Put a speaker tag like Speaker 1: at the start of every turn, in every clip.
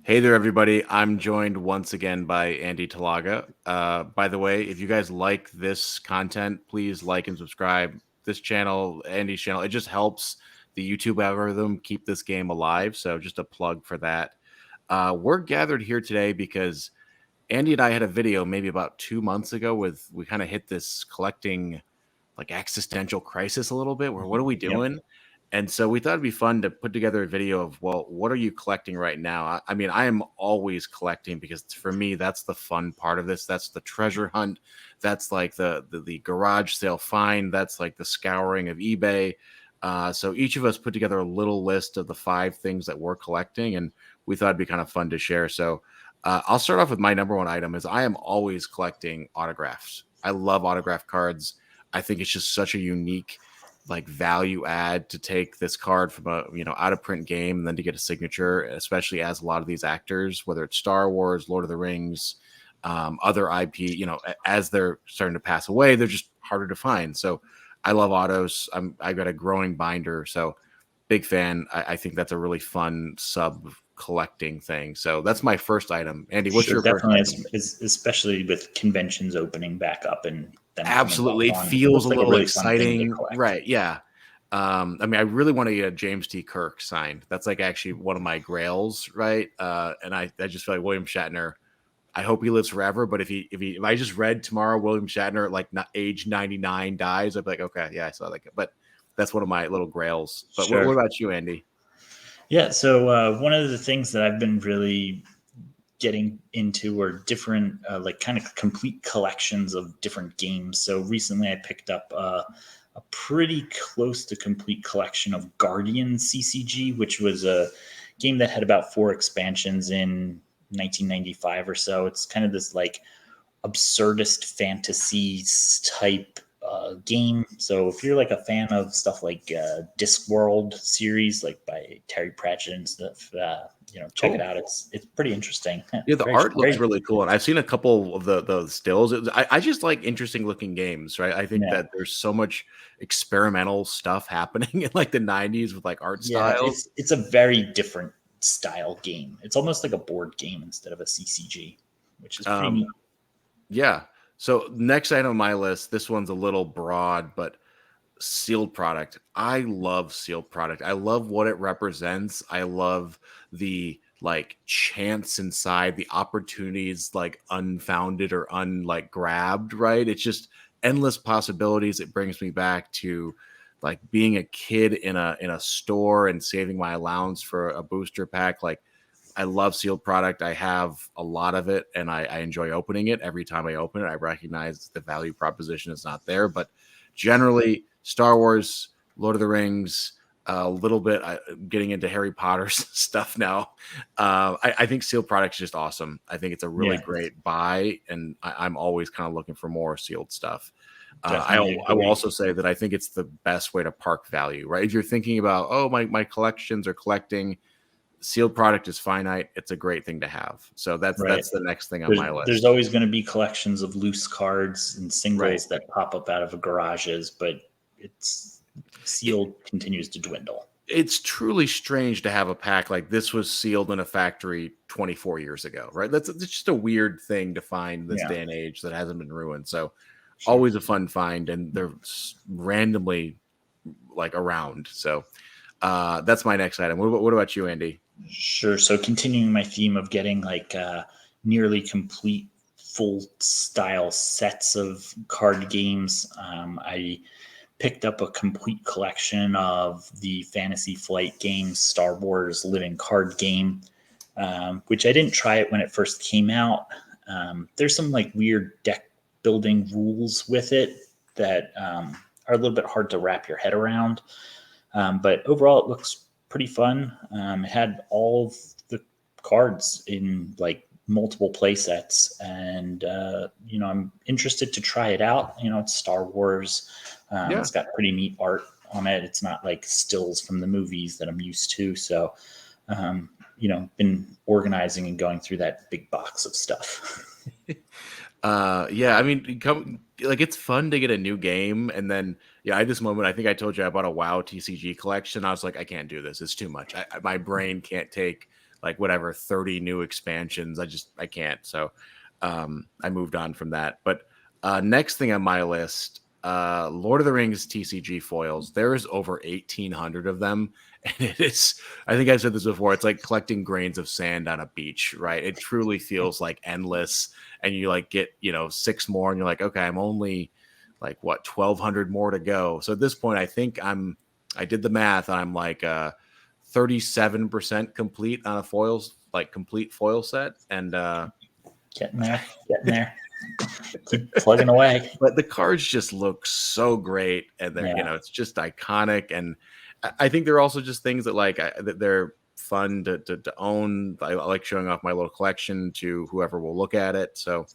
Speaker 1: Hey there, everybody. I'm joined once again by Andy Talaga. By the way, if you guys like this content, please like and subscribe this channel, Andy's channel. It just helps the YouTube algorithm keep this game alive. So just a plug for that. We're gathered here today because Andy and I had a video maybe about 2 months ago with we kind of hit this collecting like existential crisis a little bit where what are we
Speaker 2: Yep.
Speaker 1: doing? And so we thought it'd be fun to put together a video of, well, what are you collecting right now? I mean, I am always collecting because for me, that's the fun part of this. That's the treasure hunt. That's like the garage sale find. That's like the scouring of eBay. So each of us put together a little list of the 5 things that we're collecting, and we thought it'd be kind of fun to share. So I'll start off with my number one item is I am always collecting autographs. I love autograph cards. I think it's just such a unique like value add to take this card from a out of print game and then to get a signature, especially as a lot of these actors, whether it's Star Wars, Lord of the Rings, other IP, as they're starting to pass away, they're just harder to find. So I love autos. I've got a growing binder, so big fan. I think that's a really fun sub collecting thing. So that's my first item. Andy, what's
Speaker 2: Sure,
Speaker 1: your first
Speaker 2: definitely,
Speaker 1: item?
Speaker 2: especially with conventions opening back up and them coming back
Speaker 1: Absolutely. It
Speaker 2: on.
Speaker 1: feels a
Speaker 2: Looks like a
Speaker 1: little
Speaker 2: really fun thing to
Speaker 1: exciting.
Speaker 2: collect.
Speaker 1: Right. Yeah. I mean, I really want to get a James T. Kirk signed. That's like actually one of my grails, right? And I just feel like William Shatner. I hope he lives forever. But if I just read tomorrow William Shatner at like not age 99 dies, I'd be like, okay, yeah, I saw that. But that's one of my little grails. But what
Speaker 2: Sure.
Speaker 1: about you, Andy?
Speaker 2: Yeah. So one of the things that I've been really getting into are different, like kind of complete collections of different games. So recently, I picked up a pretty close to complete collection of Guardian CCG, which was a game that had about 4 expansions in 1995 or so. It's kind of this like absurdist fantasy type game. So if you're like a fan of stuff like Discworld series, like by Terry Pratchett and stuff, check it
Speaker 1: Cool.
Speaker 2: out. It's pretty interesting.
Speaker 1: Yeah, the
Speaker 2: Very
Speaker 1: art looks
Speaker 2: very
Speaker 1: really cool, and I've seen a couple of the stills. I just like interesting looking games, right? I think
Speaker 2: yeah
Speaker 1: that there's so much experimental stuff happening in like the '90s with like art
Speaker 2: yeah.
Speaker 1: styles.
Speaker 2: It's a very different style game. It's almost like a board game instead of a CCG, which is pretty
Speaker 1: Um,
Speaker 2: neat.
Speaker 1: yeah. So next item on my list, this one's a little broad, but sealed product. I love sealed product. I love what it represents. I love the like chance inside, the opportunities like unfounded or unlike grabbed, right? It's just endless possibilities. It brings me back to like being a kid in a store and saving my allowance for a booster pack. Like I love sealed product. I have a lot of it and I enjoy opening it. Every time I open it, I recognize the value proposition is not there. But generally, Star Wars, Lord of the Rings, a little bit getting into Harry Potter stuff now. I think sealed product is just awesome. I think it's a really
Speaker 2: Yeah,
Speaker 1: great buy, and I'm always kind of looking for more sealed stuff.
Speaker 2: definitely
Speaker 1: I will
Speaker 2: agree.
Speaker 1: also say that I think it's the best way to park value, right? If you're thinking about, oh, my collections are collecting, sealed product is finite. It's a great thing to have. So
Speaker 2: Right.
Speaker 1: that's the next thing on
Speaker 2: There's
Speaker 1: my
Speaker 2: there's
Speaker 1: list.
Speaker 2: always going to be collections of loose cards and
Speaker 1: Right.
Speaker 2: singles that pop up out of garages, but it's
Speaker 1: It,
Speaker 2: sealed continues to dwindle.
Speaker 1: it's truly strange to have a pack like this was sealed in a factory 24 years ago, right? It's just a weird thing to find this
Speaker 2: Yeah,
Speaker 1: day and age that hasn't been ruined. So
Speaker 2: sure.
Speaker 1: always a fun find, and they're randomly like around. So that's my next item. What about you, Andy?
Speaker 2: Sure. So continuing my theme of getting like nearly complete full style sets of card games, I picked up a complete collection of the Fantasy Flight games, Star Wars Living Card Game, which I didn't try it when it first came out. There's some like weird deck building rules with it that are a little bit hard to wrap your head around. But overall, it looks pretty fun. It had all of the cards in like multiple play sets, and I'm interested to try it out. It's Star Wars.
Speaker 1: Yeah.
Speaker 2: It's got pretty neat art on it. It's not like stills from the movies that I'm used to. So, been organizing and going through that big box of stuff.
Speaker 1: Yeah, I mean, like it's fun to get a new game, and then yeah, I had this moment. I think I told you I bought a WoW TCG collection. I was like, I can't do this. It's too much. My brain can't take like whatever 30 new expansions. I can't. So I moved on from that. But next thing on my list, Lord of the Rings TCG foils. There is over 1,800 of them, and it is. I think I've said this before. It's like collecting grains of sand on a beach, right? It truly feels like endless, and you like get 6 more, and you're like, okay, I'm only like what 1,200 more to go. So at this point, I think I did the math, and I'm like 37% complete on a complete foil set, and
Speaker 2: Getting there, getting there. Keep plugging away.
Speaker 1: but the cards just look so great, and they're
Speaker 2: Yeah.
Speaker 1: it's just iconic, and I think they're also just things that that they're fun to own. I like showing off my little collection to whoever will look at it. So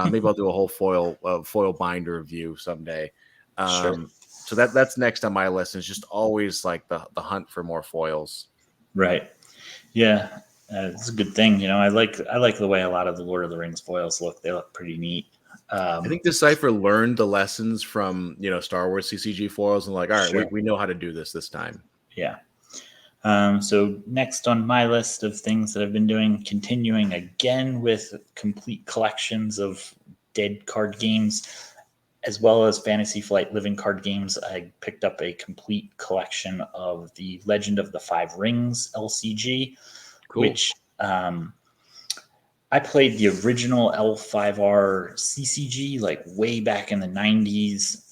Speaker 1: maybe I'll do a whole foil binder review someday.
Speaker 2: Sure.
Speaker 1: So that's next on my list. Is just always like the hunt for more foils.
Speaker 2: Right. Yeah. It's a good thing. I like the way a lot of the Lord of the Rings foils look. They look pretty neat.
Speaker 1: I think Decipher learned the lessons from Star Wars CCG foils, and like, all right,
Speaker 2: Sure.
Speaker 1: we know how to do this time.
Speaker 2: Yeah. So next on my list of things that I've been doing, continuing again with complete collections of dead card games, as well as Fantasy Flight living card games. I picked up a complete collection of the Legend of the Five Rings LCG,
Speaker 1: Cool.
Speaker 2: which I played the original L5R CCG like way back in the 90s.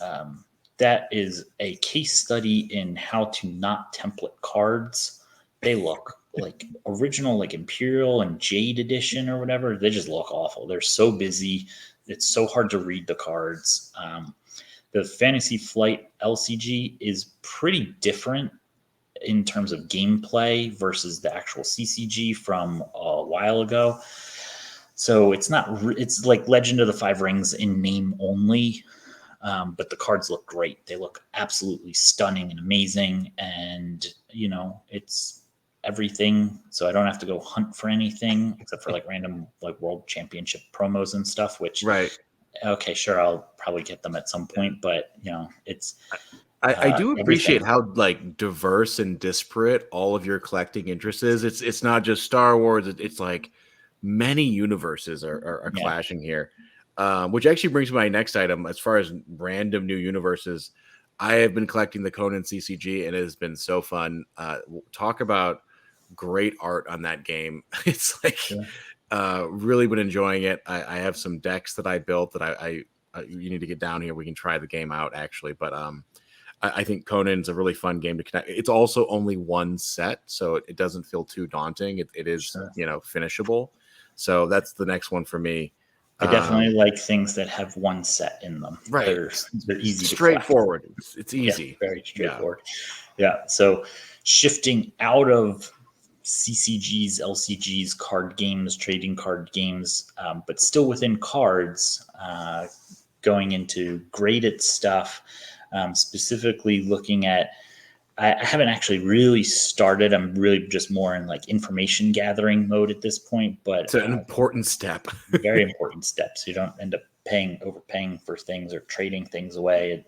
Speaker 2: That is a case study in how to not template cards. They look like original, like Imperial and Jade Edition or whatever. They just look awful. They're so busy. It's so hard to read the cards. The Fantasy Flight LCG is pretty different in terms of gameplay versus the actual CCG from a while ago. So it's like Legend of the Five Rings in name only. But the cards look great. They look absolutely stunning and amazing. And, it's everything. So I don't have to go hunt for anything except for like random like world championship promos and stuff, which,
Speaker 1: Right.
Speaker 2: okay, sure, I'll probably get them at some point. But, it's
Speaker 1: I do appreciate
Speaker 2: everything.
Speaker 1: how like diverse and disparate all of your collecting interests is. It's not just Star Wars. It's like many universes are
Speaker 2: Yeah.
Speaker 1: clashing here, which actually brings me my next item. As far as random new universes, I have been collecting the Conan CCG, and it has been so fun. Talk about great art on that game. It's like
Speaker 2: Sure.
Speaker 1: really been enjoying it. I have some decks that I built that I you need to get down here. We can try the game out actually, but I think Conan's a really fun game to connect. It's also only one set, so it doesn't feel too daunting. It is,
Speaker 2: Sure.
Speaker 1: finishable. So that's the next one for me.
Speaker 2: I definitely like things that have one set in them.
Speaker 1: Right.
Speaker 2: They're easy to collect.
Speaker 1: Straightforward. It's easy.
Speaker 2: Yeah, very straightforward. Yeah. So shifting out of CCGs, LCGs, card games, trading card games, but still within cards, going into graded stuff, specifically looking at. I haven't actually really started. I'm really just more in like information gathering mode at this point, but
Speaker 1: It's an important step.
Speaker 2: very important step. So you don't end up overpaying for things or trading things away and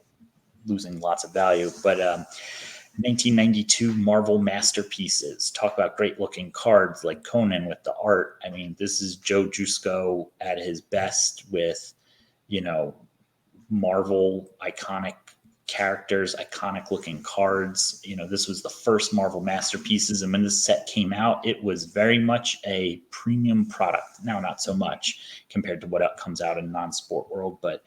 Speaker 2: losing lots of value. But 1992 Marvel masterpieces. Talk about great looking cards like Conan with the art. I mean, this is Joe Jusko at his best with, Marvel iconic characters, iconic looking cards. This was the first Marvel masterpieces. And when this set came out, it was very much a premium product. Now, not so much compared to what comes out in non-sport world, but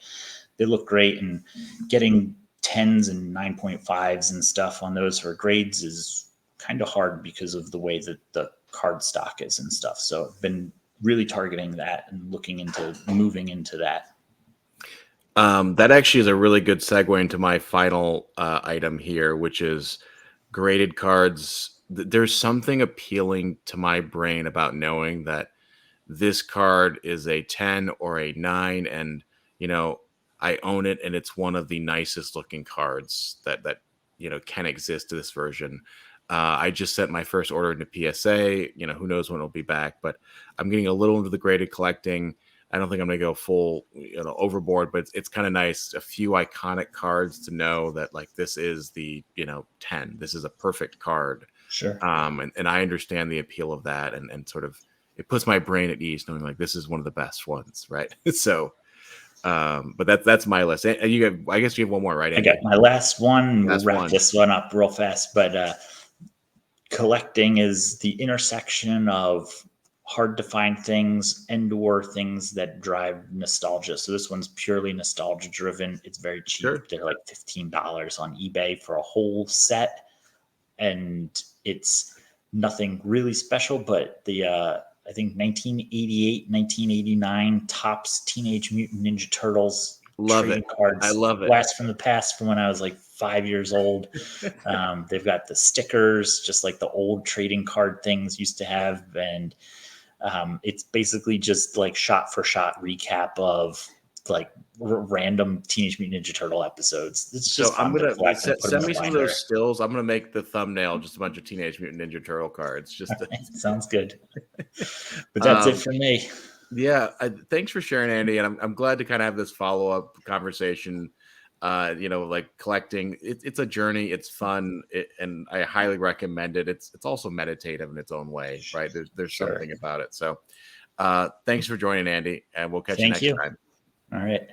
Speaker 2: they look great. And getting 10s and 9.5s and stuff on those for grades is kind of hard because of the way that the card stock is and stuff. So I've been really targeting that and looking into moving into that.
Speaker 1: That actually is a really good segue into my final item here, which is graded cards. There's something appealing to my brain about knowing that this card is a 10 or a 9, and I own it, and it's one of the nicest looking cards that can exist to this version. I just sent my first order into PSA. Who knows when it'll be back, but I'm getting a little into the graded collecting. I don't think I'm going to go full, overboard, but it's kind of nice. A few iconic cards to know that like this is the 10. This is a perfect card.
Speaker 2: Sure.
Speaker 1: And I understand the appeal of that, and sort of it puts my brain at ease knowing like this is one of the best ones, right? So, but that's my list. And you have, I guess you have one more, right,
Speaker 2: I
Speaker 1: Andy?
Speaker 2: got my last one. We'll
Speaker 1: Last
Speaker 2: wrap
Speaker 1: one.
Speaker 2: this one up real fast. But collecting is the intersection of hard to find things and or things that drive nostalgia. So this one's purely nostalgia driven. It's very cheap.
Speaker 1: Sure.
Speaker 2: They're like $15 on eBay for a whole set. And it's nothing really special, but the I think 1988, 1989 Topps Teenage Mutant Ninja Turtles
Speaker 1: Love
Speaker 2: trading
Speaker 1: it.
Speaker 2: cards.
Speaker 1: I love it.
Speaker 2: Blast from the past from when I was like 5 years old. They've got the stickers, just like the old trading card things used to have. And it's basically just like shot for shot recap of like random Teenage Mutant Ninja Turtle episodes. It's just
Speaker 1: So I'm
Speaker 2: fun to
Speaker 1: gonna
Speaker 2: collect and put them
Speaker 1: send
Speaker 2: in
Speaker 1: me
Speaker 2: a
Speaker 1: some of
Speaker 2: binder.
Speaker 1: those stills. I'm gonna make the thumbnail just a bunch of Teenage Mutant Ninja Turtle cards. Just to,
Speaker 2: Sounds good. But that's it for me.
Speaker 1: yeah. Thanks for sharing, Andy. And I'm glad to kind of have this follow up conversation. Like collecting. It's a journey. It's fun, and I highly recommend it. It's also meditative in its own way, right? There's
Speaker 2: Sure.
Speaker 1: something about it. So, thanks for joining, Andy, and we'll catch you
Speaker 2: Thank
Speaker 1: next
Speaker 2: you.
Speaker 1: time.
Speaker 2: All right.